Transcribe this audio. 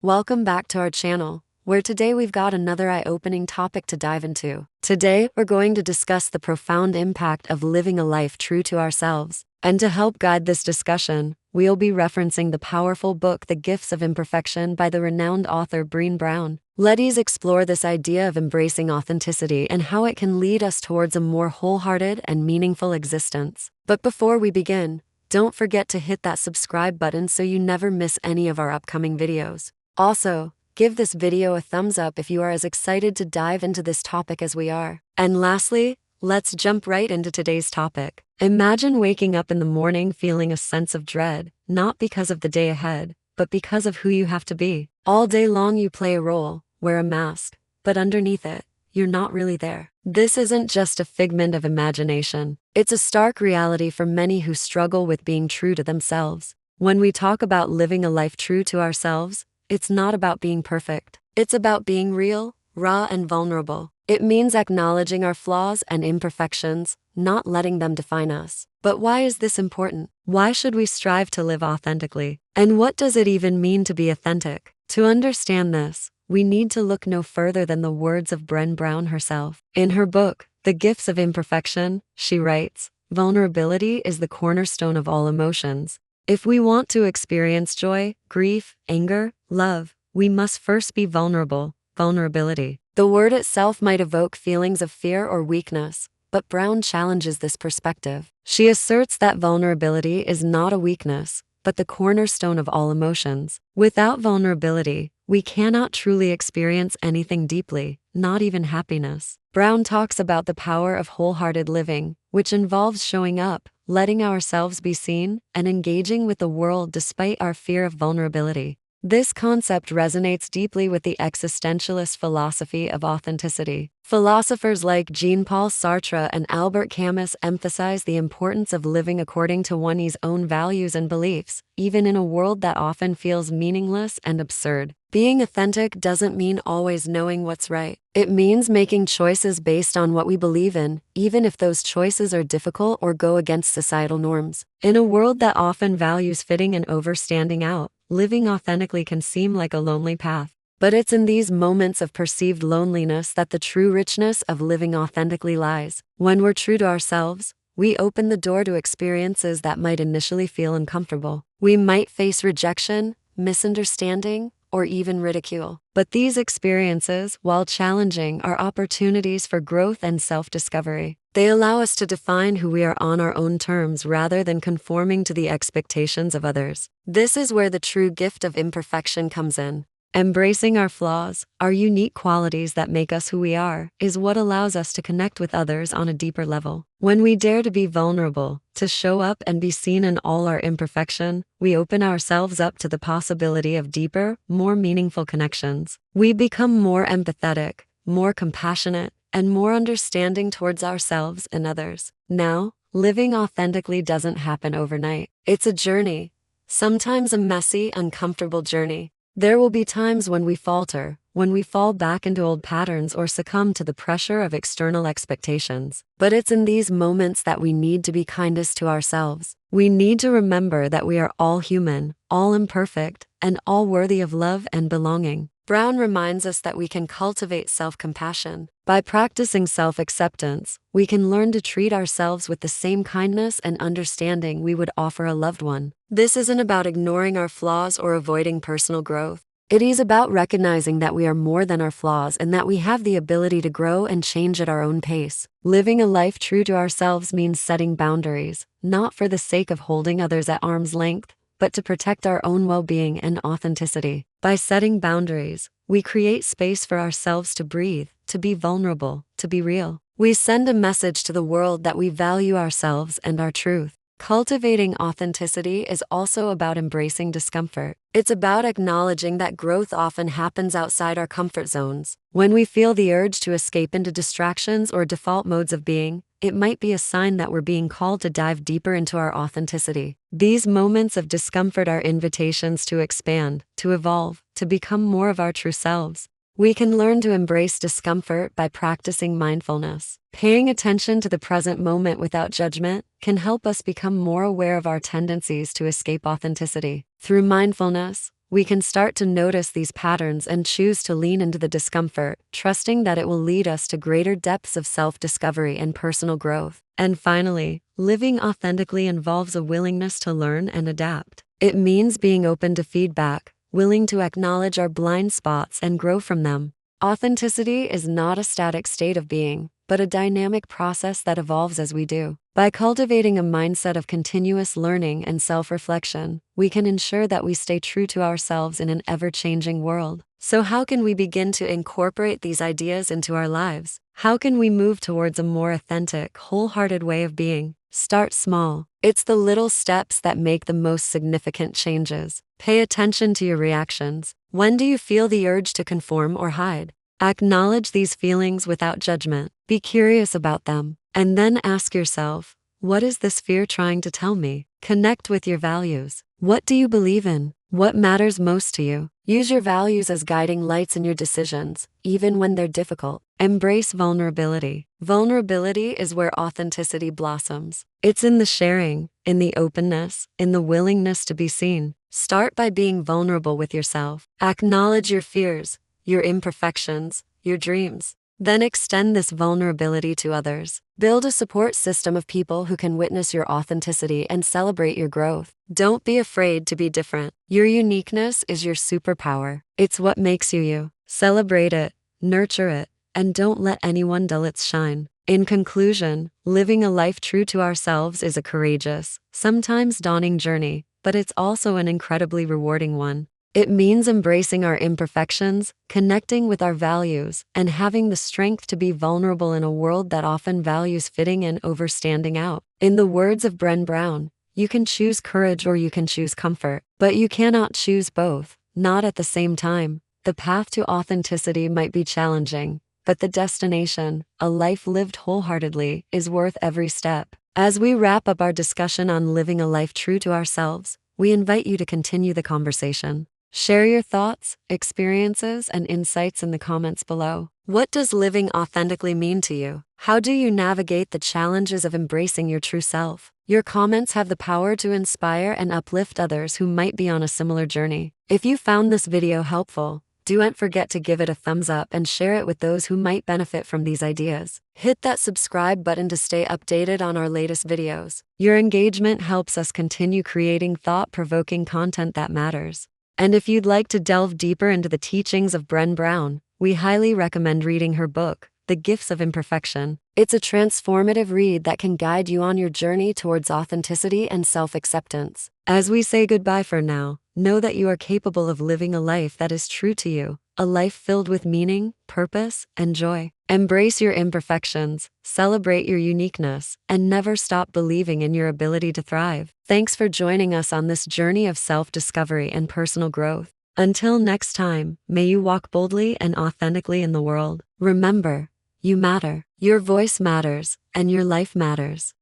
Welcome back to our channel, where today we've got another eye-opening topic to dive into. Today, we're going to discuss the profound impact of living a life true to ourselves. And to help guide this discussion, we'll be referencing the powerful book The Gifts of Imperfection by the renowned author Brené Brown. Let's explore this idea of embracing authenticity and how it can lead us towards a more wholehearted and meaningful existence. But before we begin, don't forget to hit that subscribe button so you never miss any of our upcoming videos. Also, give this video a thumbs up if you are as excited to dive into this topic as we are. And lastly, let's jump right into today's topic. Imagine waking up in the morning feeling a sense of dread, not because of the day ahead, but because of who you have to be. All day long you play a role, wear a mask, but underneath it, you're not really there. This isn't just a figment of imagination. It's a stark reality for many who struggle with being true to themselves. When we talk about living a life true to ourselves, it's not about being perfect. It's about being real, raw, and vulnerable. It means acknowledging our flaws and imperfections, not letting them define us. But why is this important? Why should we strive to live authentically? And what does it even mean to be authentic? To understand this, we need to look no further than the words of Brené Brown herself. In her book, The Gifts of Imperfection, she writes, "Vulnerability is the cornerstone of all emotions. If we want to experience joy, grief, anger, love, we must first be vulnerable." Vulnerability. The word itself might evoke feelings of fear or weakness, but Brown challenges this perspective. She asserts that vulnerability is not a weakness, but the cornerstone of all emotions. Without vulnerability, we cannot truly experience anything deeply, not even happiness. Brown talks about the power of wholehearted living, which involves showing up, letting ourselves be seen, and engaging with the world despite our fear of vulnerability. This concept resonates deeply with the existentialist philosophy of authenticity. Philosophers like Jean-Paul Sartre and Albert Camus emphasize the importance of living according to one's own values and beliefs, even in a world that often feels meaningless and absurd. Being authentic doesn't mean always knowing what's right. It means making choices based on what we believe in, even if those choices are difficult or go against societal norms. In a world that often values fitting and over standing out, living authentically can seem like a lonely path. But it's in these moments of perceived loneliness that the true richness of living authentically lies. When we're true to ourselves, we open the door to experiences that might initially feel uncomfortable. We might face rejection, misunderstanding, or even ridicule. But these experiences, while challenging, are opportunities for growth and self-discovery. They allow us to define who we are on our own terms rather than conforming to the expectations of others. This is where the true gift of imperfection comes in. Embracing our flaws, our unique qualities that make us who we are, is what allows us to connect with others on a deeper level. When we dare to be vulnerable, to show up and be seen in all our imperfection, we open ourselves up to the possibility of deeper, more meaningful connections. We become more empathetic, more compassionate, and more understanding towards ourselves and others. Now, living authentically doesn't happen overnight. It's a journey, sometimes a messy, uncomfortable journey. There will be times when we falter, when we fall back into old patterns or succumb to the pressure of external expectations. But it's in these moments that we need to be kindest to ourselves. We need to remember that we are all human, all imperfect, and all worthy of love and belonging. Brown reminds us that we can cultivate self-compassion. By practicing self-acceptance, we can learn to treat ourselves with the same kindness and understanding we would offer a loved one. This isn't about ignoring our flaws or avoiding personal growth. It is about recognizing that we are more than our flaws and that we have the ability to grow and change at our own pace. Living a life true to ourselves means setting boundaries, not for the sake of holding others at arm's length, but to protect our own well-being and authenticity. By setting boundaries, we create space for ourselves to breathe, to be vulnerable, to be real. We send a message to the world that we value ourselves and our truth. Cultivating authenticity is also about embracing discomfort. It's about acknowledging that growth often happens outside our comfort zones. When we feel the urge to escape into distractions or default modes of being, it might be a sign that we're being called to dive deeper into our authenticity. These moments of discomfort are invitations to expand, to evolve, to become more of our true selves. We can learn to embrace discomfort by practicing mindfulness. Paying attention to the present moment without judgment can help us become more aware of our tendencies to escape authenticity. Through mindfulness, we can start to notice these patterns and choose to lean into the discomfort, trusting that it will lead us to greater depths of self-discovery and personal growth. And finally, living authentically involves a willingness to learn and adapt. It means being open to feedback, willing to acknowledge our blind spots and grow from them. Authenticity is not a static state of being, but a dynamic process that evolves as we do. By cultivating a mindset of continuous learning and self-reflection, we can ensure that we stay true to ourselves in an ever-changing world. So how can we begin to incorporate these ideas into our lives? How can we move towards a more authentic, wholehearted way of being? Start small. It's the little steps that make the most significant changes. Pay attention to your reactions. When do you feel the urge to conform or hide? Acknowledge these feelings without judgment. Be curious about them. And then ask yourself, what is this fear trying to tell me? Connect with your values. What do you believe in? What matters most to you? Use your values as guiding lights in your decisions, even when they're difficult. Embrace vulnerability. Vulnerability is where authenticity blossoms. It's in the sharing, in the openness, in the willingness to be seen. Start by being vulnerable with yourself. Acknowledge your fears, your imperfections, your dreams. Then extend this vulnerability to others. Build a support system of people who can witness your authenticity and celebrate your growth. Don't be afraid to be different. Your uniqueness is your superpower. It's what makes you you. Celebrate it, nurture it, and don't let anyone dull its shine. In conclusion, living a life true to ourselves is a courageous, sometimes daunting journey, but it's also an incredibly rewarding one. It means embracing our imperfections, connecting with our values, and having the strength to be vulnerable in a world that often values fitting in over standing out. In the words of Brené Brown, you can choose courage or you can choose comfort, but you cannot choose both, not at the same time. The path to authenticity might be challenging, but the destination, a life lived wholeheartedly, is worth every step. As we wrap up our discussion on living a life true to ourselves, we invite you to continue the conversation. Share your thoughts, experiences, and insights in the comments below. What does living authentically mean to you? How do you navigate the challenges of embracing your true self? Your comments have the power to inspire and uplift others who might be on a similar journey. If you found this video helpful, don't forget to give it a thumbs up and share it with those who might benefit from these ideas. Hit that subscribe button to stay updated on our latest videos. Your engagement helps us continue creating thought-provoking content that matters. And if you'd like to delve deeper into the teachings of Brené Brown, we highly recommend reading her book, The Gifts of Imperfection. It's a transformative read that can guide you on your journey towards authenticity and self-acceptance. As we say goodbye for now, know that you are capable of living a life that is true to you, a life filled with meaning, purpose, and joy. Embrace your imperfections, celebrate your uniqueness, and never stop believing in your ability to thrive. Thanks for joining us on this journey of self-discovery and personal growth. Until next time, may you walk boldly and authentically in the world. Remember, you matter, your voice matters, and your life matters.